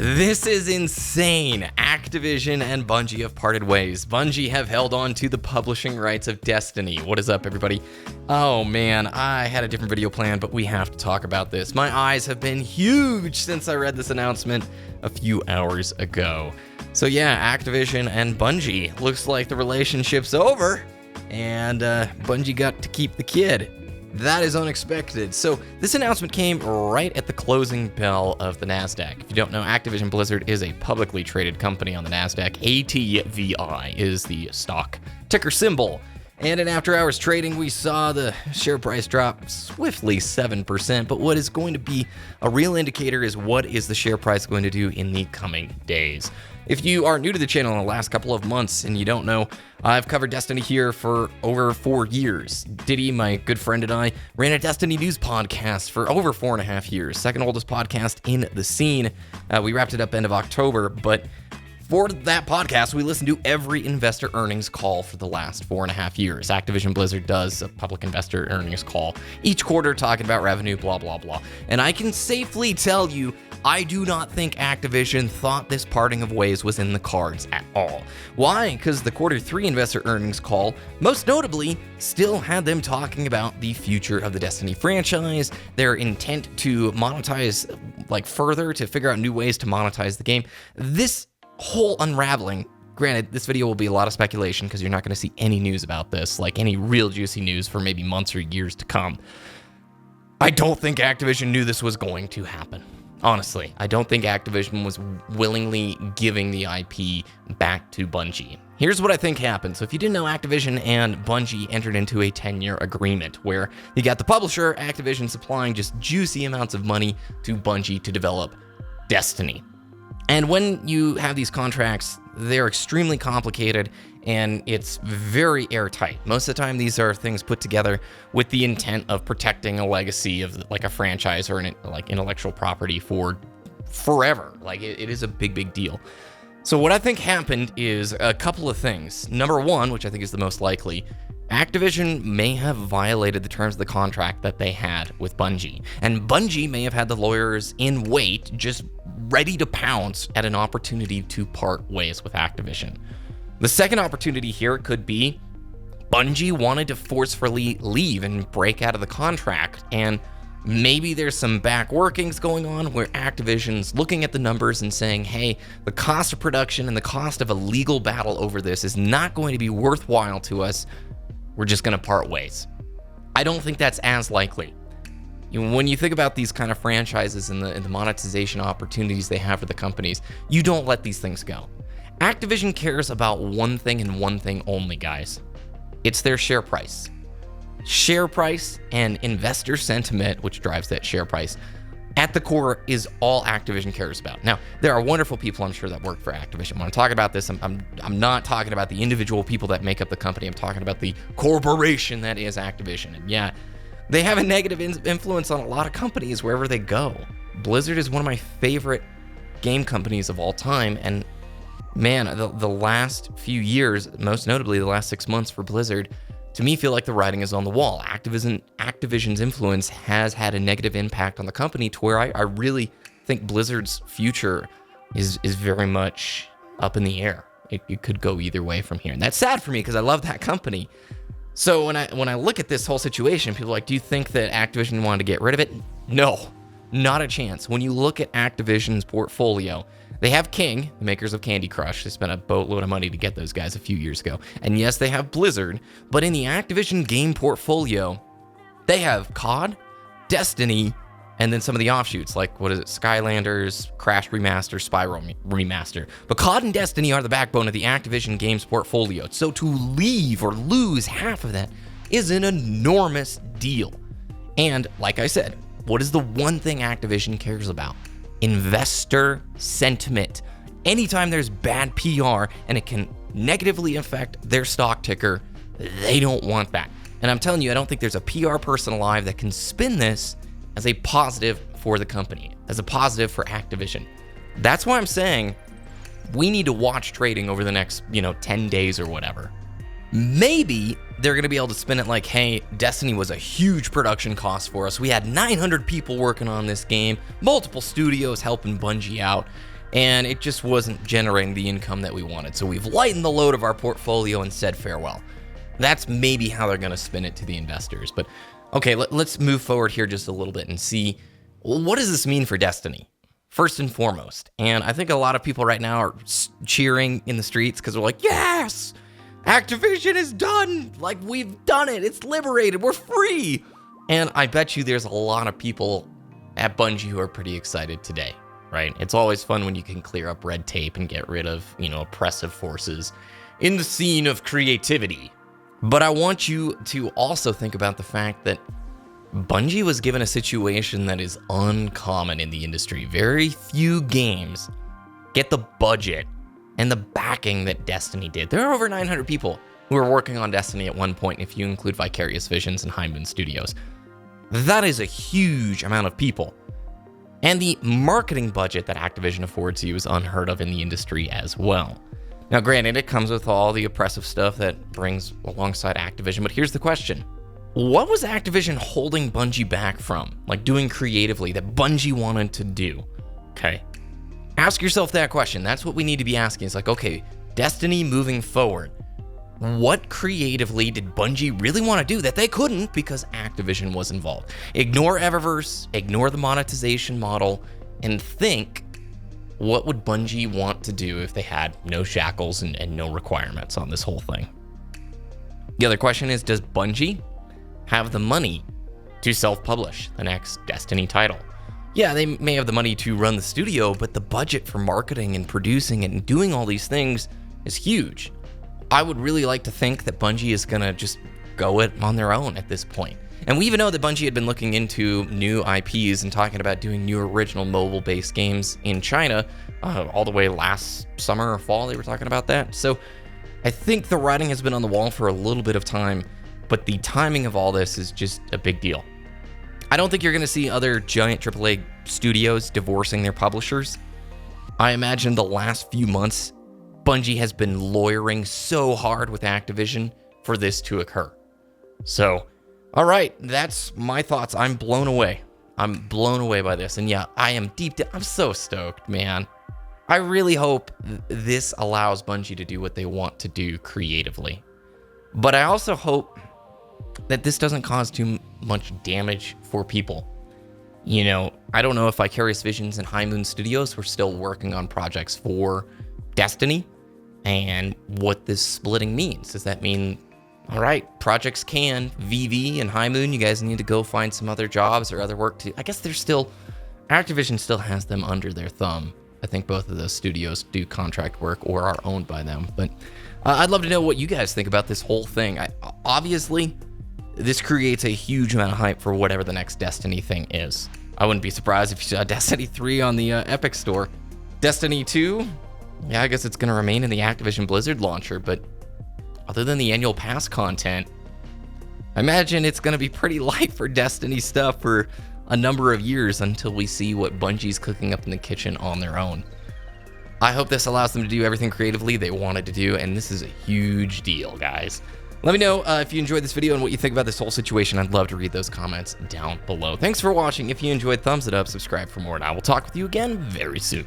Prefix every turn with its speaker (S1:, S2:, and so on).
S1: This is insane. Activision and Bungie have parted ways. Bungie have held on to the publishing rights of Destiny. What is up, everybody? Oh man, I had a different video planned, but we have to talk about this. My eyes have been huge since I read this announcement a few hours ago. So yeah, Activision and Bungie. Looks like the relationship's over, and Bungie got to keep the kid. That is unexpected. So this announcement came right at the closing bell of the NASDAQ. If you don't know, Activision Blizzard is a publicly traded company on the NASDAQ. ATVI is the stock ticker symbol. And in after-hours trading, we saw the share price drop swiftly 7%. But what is going to be a real indicator is what is the share price going to do in the coming days. If you are new to the channel in the last couple of months and you don't know, I've covered Destiny here for over 4 years. Diddy, my good friend, and I ran a Destiny news podcast for over 4.5 years. Second oldest podcast in the scene. We wrapped it up end of October, but for that podcast, we listened to every investor earnings call for the last 4.5 years. Activision Blizzard does a public investor earnings call each quarter talking about revenue, blah, blah, blah. And I can safely tell you, I do not think Activision thought this parting of ways was in the cards at all. Why? Because the Q3 investor earnings call, most notably, still had them talking about the future of the Destiny franchise, their intent to monetize further, to figure out new ways to monetize the game. This whole unraveling, granted, this video will be a lot of speculation because you're not going to see any news about this, like any real juicy news for maybe months or years to come. I don't think Activision knew this was going to happen. Honestly, I don't think Activision was willingly giving the IP back to Bungie. Here's what I think happened. So if you didn't know, Activision and Bungie entered into a 10-year agreement where you got the publisher, Activision, supplying just juicy amounts of money to Bungie to develop Destiny. And when you have these contracts, they're extremely complicated and it's very airtight. Most of the time, these are things put together with the intent of protecting a legacy of like a franchise or an intellectual property for forever. It is a big deal. So what I think happened is a couple of things. Number one, which I think is the most likely, Activision may have violated the terms of the contract that they had with Bungie. And Bungie may have had the lawyers in wait, just ready to pounce at an opportunity to part ways with Activision. The second opportunity here could be Bungie wanted to forcefully leave and break out of the contract, and maybe there's some back workings going on where Activision's looking at the numbers and saying, hey, the cost of production and the cost of a legal battle over this is not going to be worthwhile to us. We're just going to part ways. I don't think that's as likely. When you think about these kind of franchises and the monetization opportunities they have for the companies, you don't let these things go. Activision cares about one thing and one thing only, guys. It's their share price. Share price and investor sentiment, which drives that share price, at the core is all Activision cares about. Now, there are wonderful people, I'm sure, that work for Activision. When I'm talking about this, I'm not talking about the individual people that make up the company. I'm talking about the corporation that is Activision. And yeah, they have a negative influence on a lot of companies wherever they go. Blizzard is one of my favorite game companies of all time. And man, the last few years, most notably the last 6 months for Blizzard, to me feel like the writing is on the wall. Activision's influence has had a negative impact on the company to where I really think Blizzard's future is very much up in the air. It could go either way from here. And that's sad for me because I love that company. So when I look at this whole situation, people are like, do you think that Activision wanted to get rid of it? No, not a chance. When you look at Activision's portfolio, they have King, the makers of Candy Crush. They spent a boatload of money to get those guys a few years ago. And yes, they have Blizzard, but in the Activision game portfolio, they have COD, Destiny, and then some of the offshoots, like, Skylanders, Crash Remaster, Spyro Remaster. But COD and Destiny are the backbone of the Activision games portfolio. So to leave or lose half of that is an enormous deal. And like I said, what is the one thing Activision cares about? Investor sentiment. Anytime there's bad PR and it can negatively affect their stock ticker, they don't want that. And I'm telling you, I don't think there's a PR person alive that can spin this as a positive for the company, as a positive for Activision. That's why I'm saying we need to watch trading over the next, 10 days or whatever. Maybe they're going to be able to spin it like, hey, Destiny was a huge production cost for us. We had 900 people working on this game, multiple studios helping Bungie out. and it just wasn't generating the income that we wanted. So we've lightened the load of our portfolio and said farewell. That's maybe how they're going to spin it to the investors. But okay, let's move forward here just a little bit and see, well, what does this mean for Destiny? First and foremost. And I think a lot of people right now are cheering in the streets because they're like, yes, Activision is done. Like, we've done it. It's liberated. We're free. And I bet you there's a lot of people at Bungie who are pretty excited today, right? It's always fun when you can clear up red tape and get rid of, oppressive forces in the scene of creativity. But I want you to also think about the fact that Bungie was given a situation that is uncommon in the industry. Very few games get the budget and the backing that Destiny did. There are over 900 people who were working on Destiny at one point, if you include Vicarious Visions and High Moon Studios. That is a huge amount of people. And the marketing budget that Activision affords you is unheard of in the industry as well. Now, granted, it comes with all the oppressive stuff that brings alongside Activision, but here's the question. What was Activision holding Bungie back from, like doing creatively, that Bungie wanted to do? Okay. Ask yourself that question. That's what we need to be asking. It's like, okay, Destiny moving forward. What creatively did Bungie really want to do that they couldn't because Activision was involved? Ignore Eververse, ignore the monetization model, and think, what would Bungie want to do if they had no shackles and no requirements on this whole thing? The other question is, does Bungie have the money to self-publish the next Destiny title? Yeah, they may have the money to run the studio, but the budget for marketing and producing it and doing all these things is huge. I would really like to think that Bungie is going to just go it on their own at this point. And we even know that Bungie had been looking into new IPs and talking about doing new original mobile-based games in China all the way last summer or fall. They were talking about that. So I think the writing has been on the wall for a little bit of time, but the timing of all this is just a big deal. I don't think you're going to see other giant AAA studios divorcing their publishers. I imagine the last few months, Bungie has been lawyering so hard with Activision for this to occur. So, all right, that's my thoughts. I'm blown away. I'm blown away by this. And yeah, I am I'm so stoked, man. I really hope this allows Bungie to do what they want to do creatively. But I also hope that this doesn't cause too much damage for people. I don't know if Vicarious Visions and High Moon Studios were still working on projects for Destiny and what this splitting means. Does that mean, all right, projects VV and High Moon, you guys need to go find some other jobs or other work to, I guess Activision still has them under their thumb. I think both of those studios do contract work or are owned by them. But I'd love to know what you guys think about this whole thing. Obviously, this creates a huge amount of hype for whatever the next Destiny thing is. I wouldn't be surprised if you saw Destiny 3 on the Epic Store. Destiny 2, yeah, I guess it's going to remain in the Activision Blizzard launcher, but other than the annual pass content, I imagine it's going to be pretty light for Destiny stuff for a number of years until we see what Bungie's cooking up in the kitchen on their own. I hope this allows them to do everything creatively they wanted to do, and this is a huge deal, guys. Let me know if you enjoyed this video and what you think about this whole situation. I'd love to read those comments down below. Thanks for watching. If you enjoyed, thumbs it up, subscribe for more, and I will talk with you again very soon.